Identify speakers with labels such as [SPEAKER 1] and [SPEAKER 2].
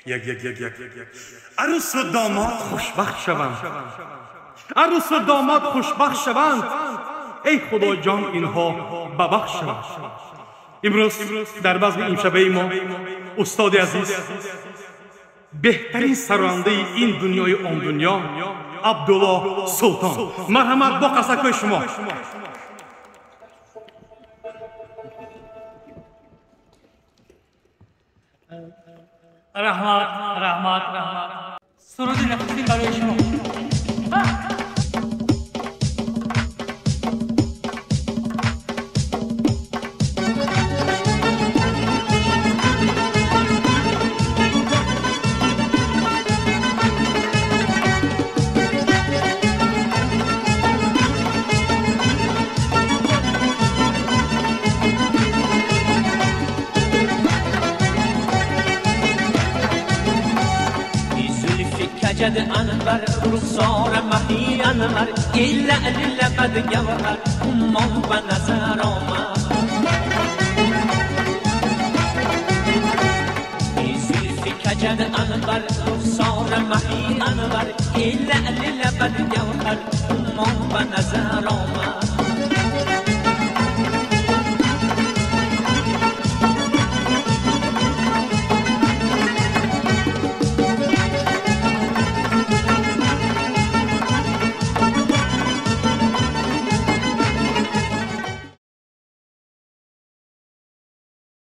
[SPEAKER 1] یک عروس و داماد خوشبخت شوند، عروس و داماد خوشبخت شوند. ای خدا جان اینها ببخش شوند. امروز در بزم این شبه ما استاد عزیز، بهترین سرانده این دنیای آن دنیا، عبدالله سلطان، مرحمت با قصکای شما.
[SPEAKER 2] رحمت سرودی نخستی برای شما. کجد انور رخسار مهی انور لعل لبد گوهر امان به نظر آمد. زلف کجد انور رخسار مهی انور لعل لبد گوهر امان به نظر آمد.